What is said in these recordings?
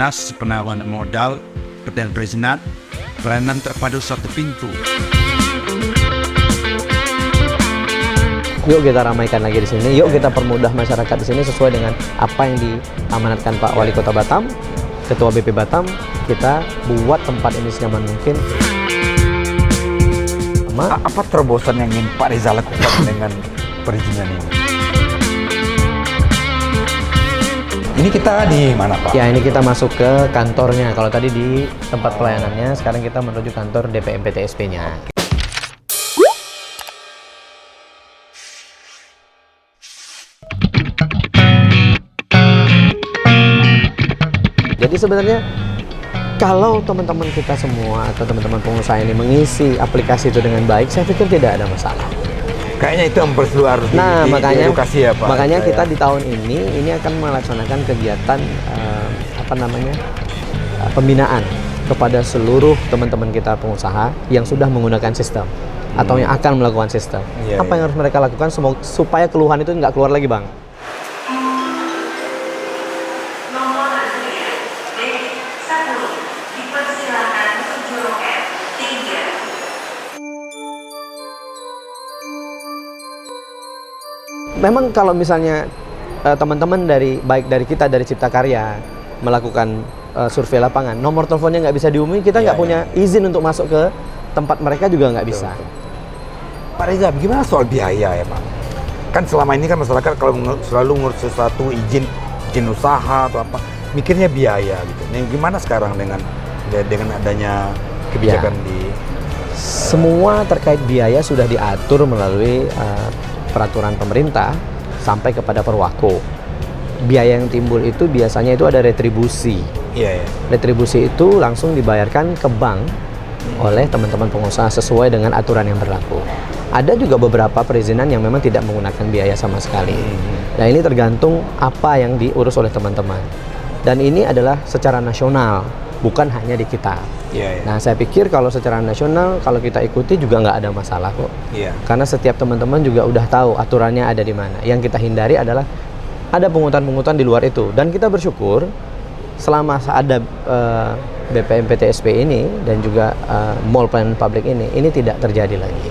Perbanas, penawaran modal, pertanian perizinan, pelayanan terpadu satu pintu. Yuk kita ramaikan lagi di sini. Yuk kita permudah masyarakat di sini sesuai dengan apa yang diamanatkan Pak Wali Kota Batam, Ketua BP Batam. Kita buat tempat ini senyaman mungkin. Apa terobosan yang ingin Pak Reza lakukan dengan perizinan ini? Ini kita di mana, Pak? Ya, ini kita masuk ke kantornya. Kalau tadi di tempat pelayanannya, sekarang kita menuju kantor DPM PTSP-nya. Jadi sebenarnya kalau teman-teman kita semua atau teman-teman pengusaha ini mengisi aplikasi itu dengan baik, saya pikir tidak ada masalah. Kayaknya itu yang perlu harus makanya, diedukasi ya, Pak. Makanya kita di tahun ini akan melaksanakan kegiatan pembinaan kepada seluruh teman-teman kita pengusaha yang sudah menggunakan sistem atau yang akan melakukan sistem. Apa yang harus mereka lakukan supaya keluhan itu nggak keluar lagi, Bang? Memang kalau misalnya teman-teman baik dari kita dari Cipta Karya melakukan survei lapangan, nomor teleponnya nggak bisa diumumin, kita nggak punya izin untuk masuk ke tempat mereka juga nggak bisa. Pak Reza, gimana soal biaya ya, Pak? Kan selama ini kan masyarakat kalau selalu ngurus sesuatu izin usaha atau apa, mikirnya biaya gitu. Nah, gimana sekarang dengan adanya kebijakan semua terkait biaya sudah diatur melalui peraturan pemerintah sampai kepada Perwako. Biaya yang timbul itu biasanya itu ada retribusi. Retribusi itu langsung dibayarkan ke bank oleh teman-teman pengusaha sesuai dengan aturan yang berlaku. Ada juga beberapa perizinan yang memang tidak menggunakan biaya sama sekali. Nah, ini tergantung apa yang diurus oleh teman-teman. Dan ini adalah secara nasional, bukan hanya di kita. Nah, saya pikir kalau secara nasional, kalau kita ikuti juga nggak ada masalah kok. Karena setiap teman-teman juga udah tahu aturannya ada di mana. Yang kita hindari adalah ada pungutan-pungutan di luar itu. Dan kita bersyukur selama ada BPM PTSP ini dan juga Mall Pelayanan Publik ini tidak terjadi lagi.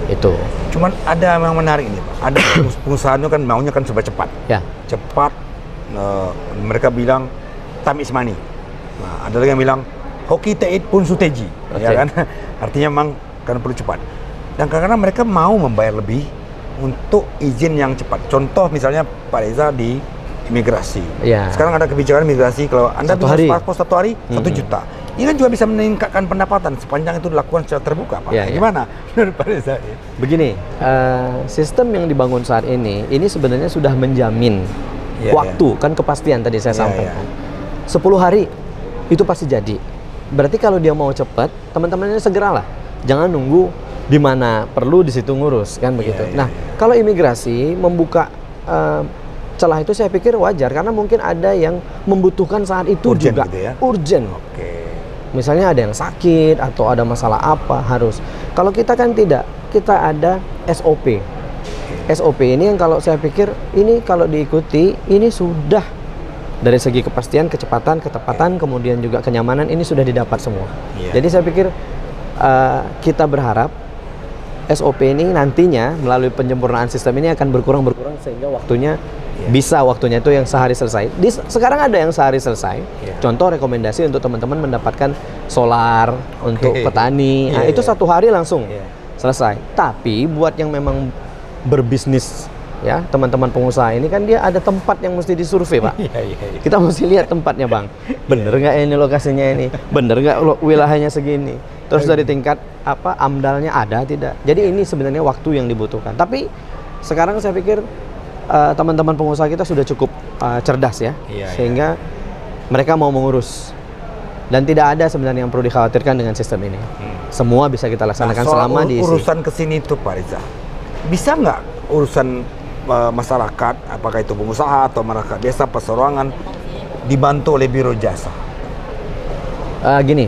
Itu. Cuman ada yang menarik ini, Pak. Ada pengusaha kan maunya kan serba cepat. Cepat. Mereka bilang time is money. Nah, ada lagi yang bilang hoki teit pun suteji, ya kan? Artinya memang kan perlu cepat. Dan kadang-kadang mereka mau membayar lebih untuk izin yang cepat. Contoh misalnya Pak Reza di imigrasi. Sekarang ada kebijakan imigrasi kalau Anda bisa paspor 1 hari 1 juta. Ini kan juga bisa meningkatkan pendapatan sepanjang itu dilakukan secara terbuka, Pak. Gimana menurut Pak Reza? Begini, sistem yang dibangun saat ini sebenarnya sudah menjamin waktu, kan kepastian tadi saya sampaikan. 10 hari itu pasti jadi. Berarti kalau dia mau cepat, teman-temannya segeralah. Jangan nunggu di mana perlu di situ ngurus, kan begitu. Nah, kalau imigrasi membuka celah itu saya pikir wajar karena mungkin ada yang membutuhkan saat itu urgent juga. Urgent. Misalnya ada yang sakit atau ada masalah apa harus. Kalau kita kan tidak, kita ada SOP. SOP ini yang kalau saya pikir ini kalau diikuti ini sudah dari segi kepastian, kecepatan, ketepatan, kemudian juga kenyamanan ini sudah didapat semua. Jadi saya pikir kita berharap SOP ini nantinya melalui penyempurnaan sistem ini akan berkurang sehingga waktunya waktunya itu yang sehari selesai. Sekarang ada yang sehari selesai. Contoh rekomendasi untuk teman-teman mendapatkan solar untuk petani. Nah, itu 1 hari langsung selesai. Tapi buat yang memang berbisnis ya, teman-teman pengusaha ini kan dia ada tempat yang mesti disurvei, Pak. Kita mesti lihat tempatnya, Bang. Bener nggak ini lokasinya ini? Bener nggak wilayahnya segini? Terus dari tingkat amdalnya ada tidak? Jadi ini sebenarnya waktu yang dibutuhkan. Tapi sekarang saya pikir teman-teman pengusaha kita sudah cukup cerdas ya, sehingga mereka mau mengurus. Dan tidak ada sebenarnya yang perlu dikhawatirkan dengan sistem ini. Semua bisa kita laksanakan selama diisi. Urusan kesini itu, Pak Reza, bisa nggak urusan masyarakat, apakah itu pengusaha atau masyarakat biasa perseroangan, dibantu oleh biro jasa? Gini,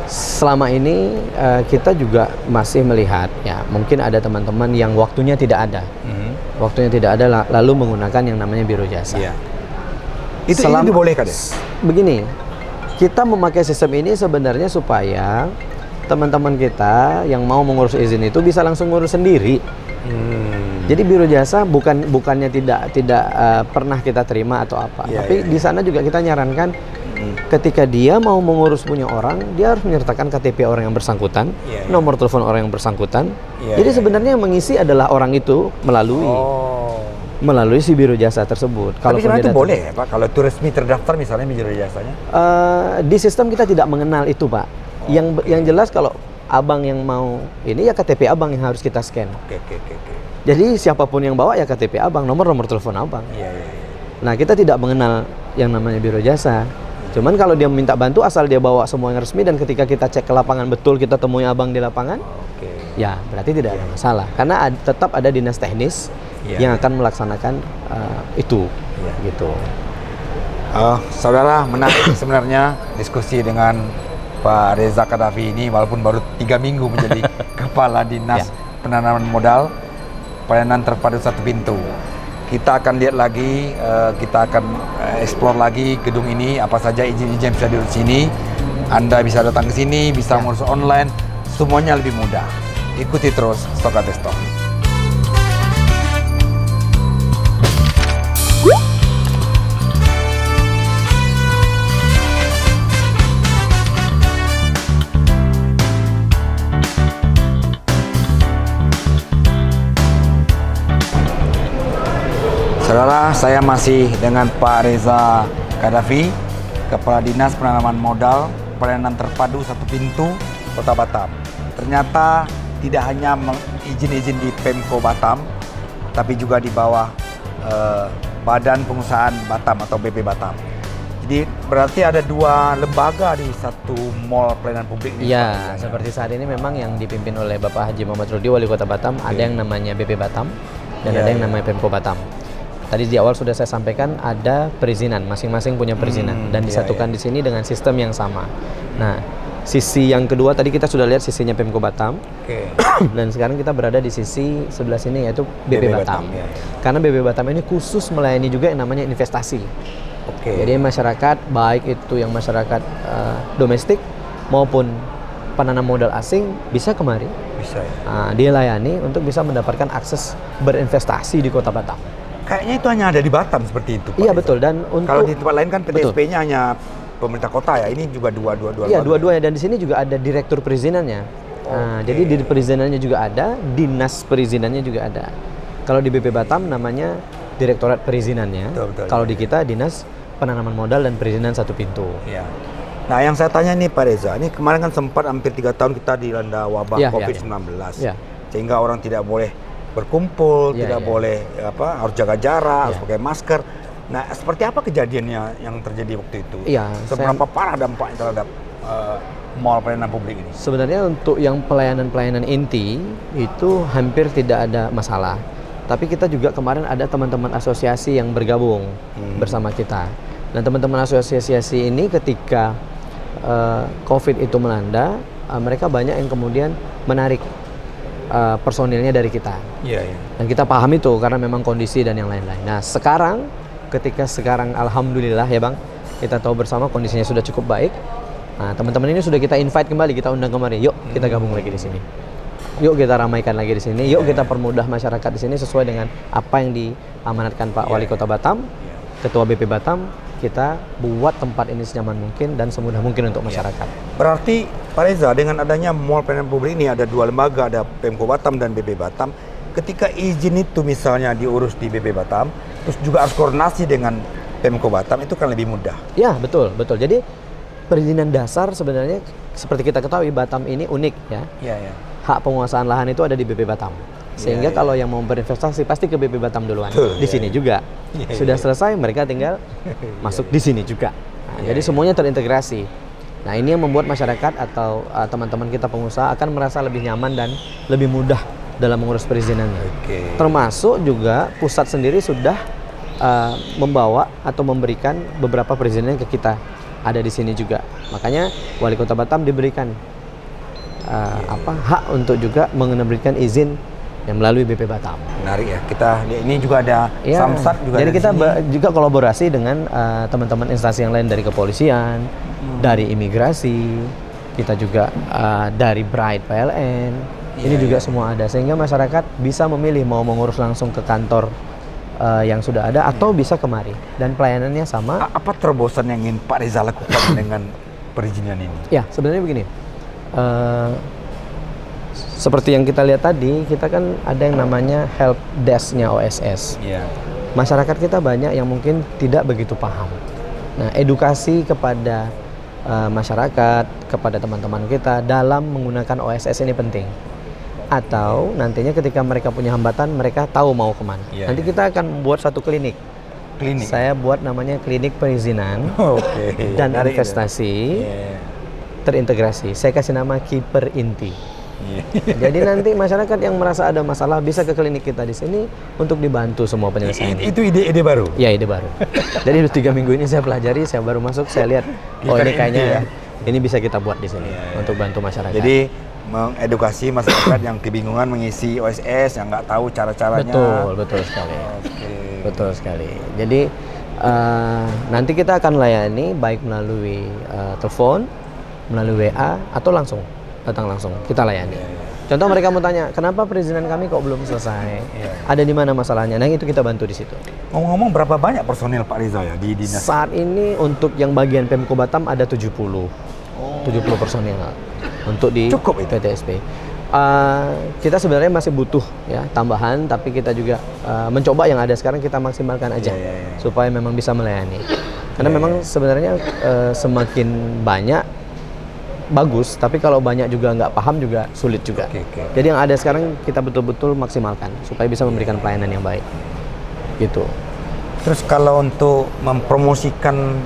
selama ini kita juga masih melihat ya, mungkin ada teman-teman yang waktunya tidak ada, waktunya tidak ada lalu menggunakan yang namanya biro jasa. Itu dibolehkan ya? Begini, kita memakai sistem ini sebenarnya supaya teman-teman kita yang mau mengurus izin itu bisa langsung ngurus sendiri. Jadi biro jasa bukannya tidak pernah kita terima atau apa, tapi di sana juga kita nyarankan ketika dia mau mengurus punya orang, dia harus menyertakan KTP orang yang bersangkutan, nomor telepon orang yang bersangkutan. Jadi sebenarnya yang mengisi adalah orang itu melalui si biro jasa tersebut. Tapi sebenarnya itu boleh ya Pak, kalau itu resmi terdaftar misalnya biro jasanya? Di sistem kita tidak mengenal itu Pak. Yang jelas kalau abang yang mau ini ya KTP abang yang harus kita scan. Oke. Jadi siapapun yang bawa ya KTP abang, nomor telepon abang. Iya. Nah kita tidak mengenal yang namanya biro jasa. Cuman kalau dia minta bantu asal dia bawa semua yang resmi dan ketika kita cek ke lapangan betul kita temui abang di lapangan, ya berarti tidak ada masalah. Karena tetap ada dinas teknis yang akan melaksanakan itu, gitu. Saudara, menarik sebenarnya diskusi dengan Pak Reza Kadafi ini, walaupun baru 3 minggu menjadi Kepala Dinas Penanaman Modal Pelayanan Terpadu Satu Pintu. Kita akan lihat lagi, kita akan explore lagi gedung ini, apa saja izin-izin yang bisa di sini. Anda bisa datang ke sini, bisa ngurus online, semuanya lebih mudah. Ikuti terus Socrates Talk. Saudara, saya masih dengan Pak Reza Kadafi, Kepala Dinas Penanaman Modal Pelayanan Terpadu Satu Pintu, Kota Batam. Ternyata tidak hanya izin-izin di Pemko Batam, tapi juga di bawah Badan Pengusahaan Batam atau BP Batam. Jadi berarti ada 2 lembaga di satu mall pelayanan publik ini. Iya, seperti saat ini memang yang dipimpin oleh Bapak Haji Muhammad Rudi, Wali Kota Batam, ada yang namanya BP Batam dan ada yang namanya Pemko Batam. Tadi di awal sudah saya sampaikan ada perizinan, masing-masing punya perizinan dan disatukan di sini dengan sistem yang sama. Nah, sisi yang kedua tadi kita sudah lihat sisinya Pemko Batam. Dan sekarang kita berada di sisi sebelah sini yaitu BP Batam. Karena BP Batam ini khusus melayani juga yang namanya investasi. Jadi masyarakat, baik itu yang masyarakat domestik maupun penanam modal asing bisa kemari. Bisa ya. Dia layani untuk bisa mendapatkan akses berinvestasi di Kota Batam. Kayaknya itu hanya ada di Batam seperti itu Pak. Iya betul, dan untuk kalau di tempat lain kan PTSP-nya hanya pemerintah kota ya. Ini juga dua-dua. Iya, dua-duanya, dan di sini juga ada direktur perizinannya. Jadi di perizinannya juga ada, dinas perizinannya juga ada. Kalau di BP Batam namanya Direktorat Perizinannya. Betul, kalau di kita Dinas Penanaman Modal dan Perizinan Satu Pintu. Iya. Nah, yang saya tanya nih Pak Reza, ini kemarin kan sempat hampir 3 tahun kita dilanda wabah COVID-19. Sehingga orang tidak boleh berkumpul, tidak boleh harus jaga jarak, harus pakai masker. Nah, seperti apa kejadiannya yang terjadi waktu itu? Seberapa parah dampaknya terhadap mall pelayanan publik ini? Sebenarnya untuk yang pelayanan inti itu hampir tidak ada masalah. Tapi kita juga kemarin ada teman-teman asosiasi yang bergabung bersama kita. Dan teman-teman asosiasi ini ketika COVID itu melanda, mereka banyak yang kemudian menarik personilnya dari kita. Dan kita paham itu karena memang kondisi dan yang lain-lain. Nah, ketika sekarang alhamdulillah ya Bang, kita tahu bersama kondisinya sudah cukup baik. Nah, teman-teman ini sudah kita invite kembali, kita undang kembali. Yuk, kita gabung lagi di sini. Yuk kita ramaikan lagi di sini. Yuk kita permudah masyarakat di sini sesuai dengan apa yang diamanatkan Pak Wali Kota Batam, Ketua BP Batam. Kita buat tempat ini senyaman mungkin dan semudah mungkin untuk masyarakat. Berarti Pak Reza, dengan adanya mall pelayanan publik ini ada 2 lembaga, ada Pemko Batam dan BP Batam. Ketika izin itu misalnya diurus di BP Batam, terus juga harus koordinasi dengan Pemko Batam, itu kan lebih mudah. Ya, betul. Jadi perizinan dasar sebenarnya seperti kita ketahui Batam ini unik ya. Hak penguasaan lahan itu ada di BP Batam. Sehingga kalau yang mau berinvestasi pasti ke BP Batam duluan. Di sini juga. Sudah selesai, mereka tinggal masuk di sini juga. Jadi semuanya terintegrasi. Nah, ini yang membuat masyarakat atau teman-teman kita pengusaha akan merasa lebih nyaman dan lebih mudah dalam mengurus perizinannya. Termasuk juga pusat sendiri sudah membawa atau memberikan beberapa perizinan ke kita. Ada di sini juga. Makanya Wali Kota Batam diberikan hak untuk juga memberikan izin yang melalui BP Batam. Menarik ya. Kita ini juga ada Ya, Samsat juga. jadi ada kita di sini. juga kolaborasi dengan teman-teman instansi yang lain dari kepolisian, dari imigrasi, kita juga dari Bright PLN. Ini juga semua ada sehingga masyarakat bisa memilih mau mengurus langsung ke kantor yang sudah ada atau bisa kemari dan pelayanannya sama. Apa terobosan yang ingin Pak Reza lakukan dengan perizinan ini? Ya, sebenarnya begini. Seperti yang kita lihat tadi, kita kan ada yang namanya help desk-nya OSS. Iya. Masyarakat kita banyak yang mungkin tidak begitu paham. Nah, edukasi kepada masyarakat, kepada teman-teman kita dalam menggunakan OSS ini penting. Atau nantinya ketika mereka punya hambatan, mereka tahu mau kemana. Iya, Nanti kita akan buat satu klinik. Klinik. Saya buat namanya klinik perizinan Oke. dan Menarik investasi Iya. terintegrasi. Saya kasih nama Kiper Inti. Iya. Jadi nanti masyarakat yang merasa ada masalah bisa ke klinik kita di sini untuk dibantu semua penyelesaian. Itu ide baru. Ya, ide baru. Jadi 3 minggu ini saya pelajari, saya baru masuk, saya lihat oh ini kayaknya ini bisa kita buat di sini untuk bantu masyarakat. Jadi mengedukasi masyarakat yang kebingungan mengisi OSS, yang nggak tahu cara-caranya. Betul sekali. Oke. Betul sekali. Jadi nanti kita akan layani baik melalui telepon, melalui WA atau langsung datang langsung kita layani. Contoh mereka mau tanya, kenapa perizinan kami kok belum selesai? Ada di mana masalahnya? Nah, itu kita bantu di situ. Ngomong-ngomong, berapa banyak personil Pak Reza ya di dinas? Saat ini untuk yang bagian Pemko Batam ada 70 personil untuk di Cukup itu? PTSP. Kita sebenarnya masih butuh ya tambahan, tapi kita juga mencoba yang ada sekarang kita maksimalkan aja supaya memang bisa melayani. Karena memang sebenarnya semakin banyak bagus, tapi kalau banyak juga nggak paham juga sulit juga. Jadi yang ada sekarang kita betul-betul maksimalkan supaya bisa memberikan pelayanan yang baik. Gitu. Terus kalau untuk mempromosikan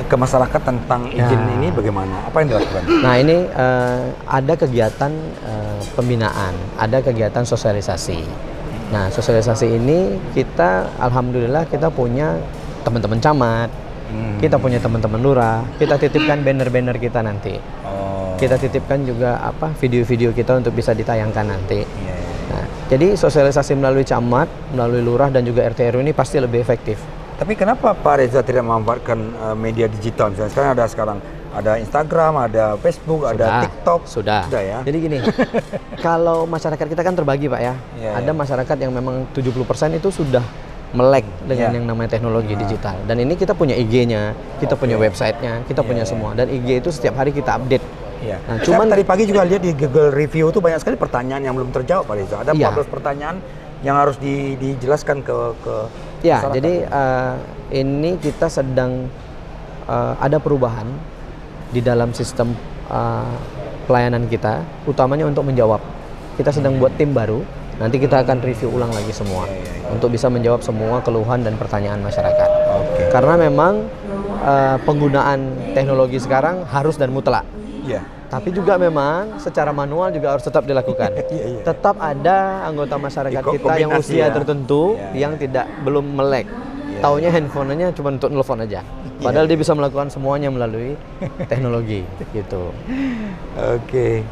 ke masyarakat tentang izin ini bagaimana? Apa yang dilakukan? Nah, ini ada kegiatan pembinaan, ada kegiatan sosialisasi. Nah, sosialisasi ini kita alhamdulillah kita punya teman-teman camat, kita punya teman-teman lurah, kita titipkan banner-banner kita nanti. Kita titipkan juga video-video kita untuk bisa ditayangkan nanti. Nah, jadi sosialisasi melalui camat, melalui lurah dan juga RT RW ini pasti lebih efektif. Tapi kenapa Pak Reza tidak memanfaatkan media digital? Misalnya sekarang ada Instagram, ada Facebook, ada TikTok. Sudah ya. Jadi gini, kalau masyarakat kita kan terbagi Pak ya. Ada masyarakat yang memang 70% itu sudah melek dengan yang namanya teknologi digital. Dan ini kita punya IG-nya, kita punya website-nya, kita punya semua. Dan IG itu setiap hari kita update. Nah, cuman tadi pagi juga lihat di Google Review itu banyak sekali pertanyaan yang belum terjawab Pak Reza. Ada 14 pertanyaan yang harus dijelaskan ke masyarakat. Jadi ini kita sedang ada perubahan di dalam sistem pelayanan kita, utamanya untuk menjawab. Kita sedang buat tim baru, nanti kita akan review ulang lagi semua untuk bisa menjawab semua keluhan dan pertanyaan masyarakat. Karena memang penggunaan teknologi sekarang harus dan mutlak. Tapi juga memang secara manual juga harus tetap dilakukan. Tetap ada anggota masyarakat kita yang usia tertentu yang belum melek. Taunya handphonenya cuma untuk nelfon aja. Padahal dia bisa melakukan semuanya melalui teknologi gitu. Oke.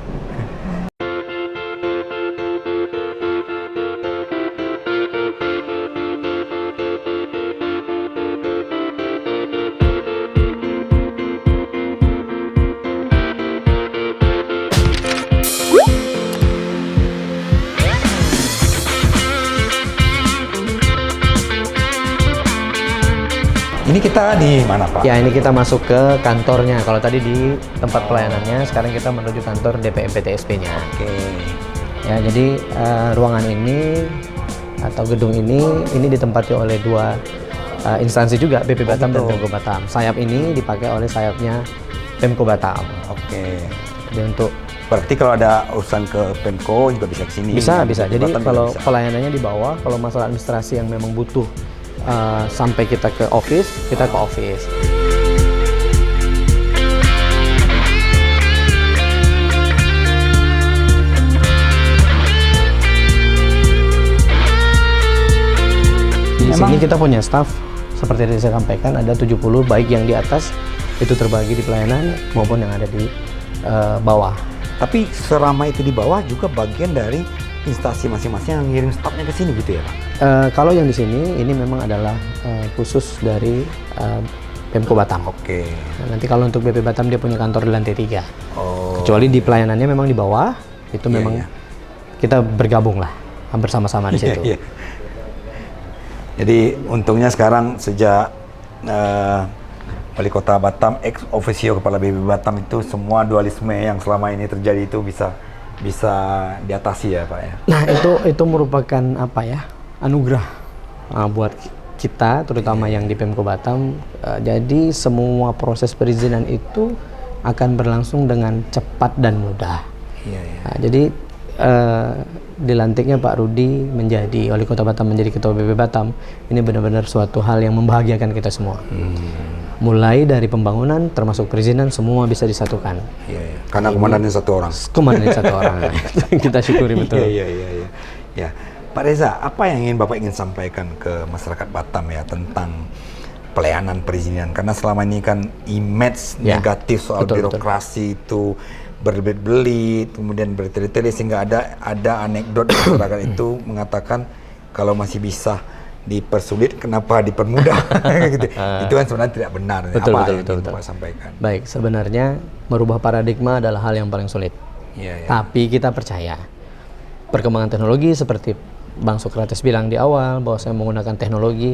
Ini kita di mana Pak? Ya, ini kita masuk ke kantornya. Kalau tadi di tempat pelayanannya, sekarang kita menuju kantor DPM PTSP-nya. Ya, jadi ruangan ini atau gedung ini ditempati oleh dua instansi juga, BP Batam dan Pemko Batam. Sayap ini dipakai oleh sayapnya Pemko Batam. Jadi untuk berarti kalau ada urusan ke Pemko juga bisa ke sini. Bisa. Jadi kalau pelayanannya di bawah, kalau masalah administrasi yang memang butuh sampai kita ke office, kita ke office. Di sini kita punya staff seperti yang saya sampaikan, ada 70, baik yang di atas itu terbagi di pelayanan maupun yang ada di bawah. Tapi selama itu di bawah juga bagian dari instansi masing-masing yang ngirim stafnya ke sini gitu ya Pak? Kalau yang di sini ini memang adalah khusus dari Pemko Batam. Oke. Nanti kalau untuk BP Batam dia punya kantor di lantai 3. Oh. Kecuali di pelayanannya memang di bawah, itu Iya, memang iya. kita bergabung lah bersama-sama di situ. Iya, iya. Jadi untungnya sekarang sejak Wali Kota Batam, ex officio Kepala BP Batam itu semua dualisme yang selama ini terjadi itu bisa diatasi ya Pak ya. Nah itu merupakan apa ya, anugerah buat kita terutama yang di Pemko Batam. Jadi semua proses perizinan itu akan berlangsung dengan cepat dan mudah. Iya, iya. Nah, jadi dilantiknya Pak Rudi menjadi Wali Kota Batam, menjadi Ketua BP Batam, ini benar-benar suatu hal yang membahagiakan kita semua. Mulai dari pembangunan termasuk perizinan semua bisa disatukan. Iya, iya. Karena komandannya satu orang. Komandannya satu orang. Kita syukuri betul. Iya, iya, iya. Ya, Pak Reza, apa yang ingin Bapak sampaikan ke masyarakat Batam ya tentang pelayanan perizinan? Karena selama ini kan image Ya, negatif soal betul, birokrasi itu berbelit-belit, kemudian bertele-tele sehingga ada anekdot masyarakat itu mengatakan kalau masih bisa dipersulit kenapa dipermudah gitu. Itu kan sebenarnya tidak benar. Betul, apa betul, yang betul, ingin betul. Bapak sampaikan? Baik, sebenarnya merubah paradigma adalah hal yang paling sulit. Iya, iya. Tapi kita percaya perkembangan teknologi seperti Bang Sokrates bilang di awal bahwa saya menggunakan teknologi.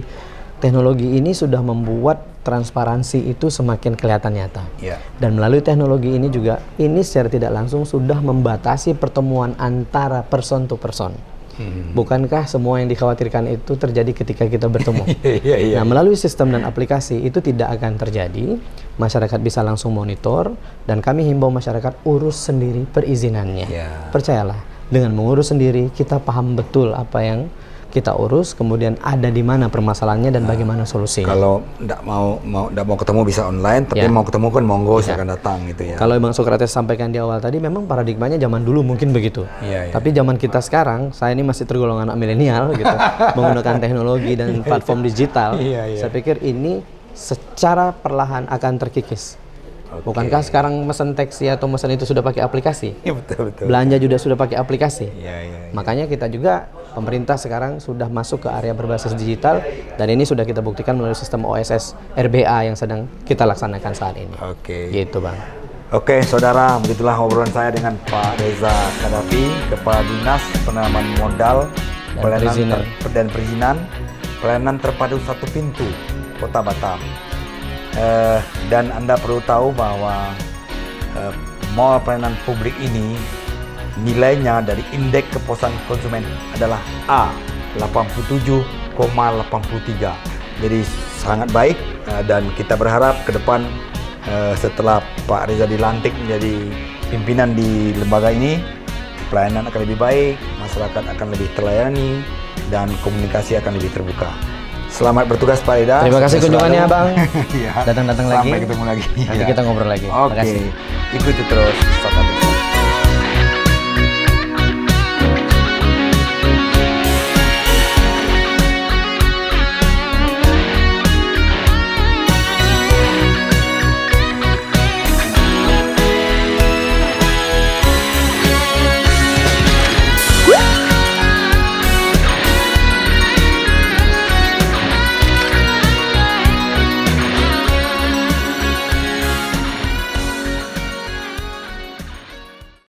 Teknologi ini sudah membuat transparansi itu semakin kelihatan nyata. Iya. Dan melalui teknologi ini juga, ini secara tidak langsung sudah membatasi pertemuan antara person to person. Bukankah semua yang dikhawatirkan itu terjadi ketika kita bertemu? Iya, iya. Nah, melalui sistem dan aplikasi itu tidak akan terjadi. Masyarakat bisa langsung monitor dan kami himbau masyarakat urus sendiri perizinannya. Ya. Percayalah, dengan mengurus sendiri kita paham betul apa yang kita urus, kemudian ada di mana permasalahannya dan bagaimana solusinya. Kalau nggak mau ketemu bisa online, tapi Ya. mau ketemu kan monggo silakan datang gitu ya. Kalau Bang Sokrates sampaikan di awal tadi, memang paradigmanya zaman dulu mungkin begitu. Iya, iya. Tapi zaman kita sekarang, saya ini masih tergolong anak milenial gitu, menggunakan teknologi dan platform digital. Iya, iya. Saya pikir ini secara perlahan akan terkikis. Oke. Bukankah sekarang mesen taksi atau mesen itu sudah pakai aplikasi? Iya, betul betul. Belanja juga sudah pakai aplikasi. Iya, iya. Makanya kita juga, pemerintah sekarang sudah masuk ke area berbasis digital dan ini sudah kita buktikan melalui sistem OSS RBA yang sedang kita laksanakan saat ini. Oke. Gitu Bang. Oke, saudara, begitulah obrolan saya dengan Pak Reza Kadafi, Kepala Dinas Penanaman Modal dan Perizinan, Pelayanan Terpadu Satu Pintu, Kota Batam. Dan Anda perlu tahu bahwa mall pelayanan publik ini nilainya dari indeks kepuasan konsumen adalah A, 87,83. Jadi sangat baik dan kita berharap ke depan setelah Pak Reza dilantik menjadi pimpinan di lembaga ini, pelayanan akan lebih baik, masyarakat akan lebih terlayani, dan komunikasi akan lebih terbuka. Selamat bertugas Pak Reza. Terima kasih Sukses kunjungannya selalu. Bang. Iya. Datang-datang lagi. Sampai ketemu lagi. Nanti Iya. kita ngobrol lagi. Oke, Makasih. ikuti terus.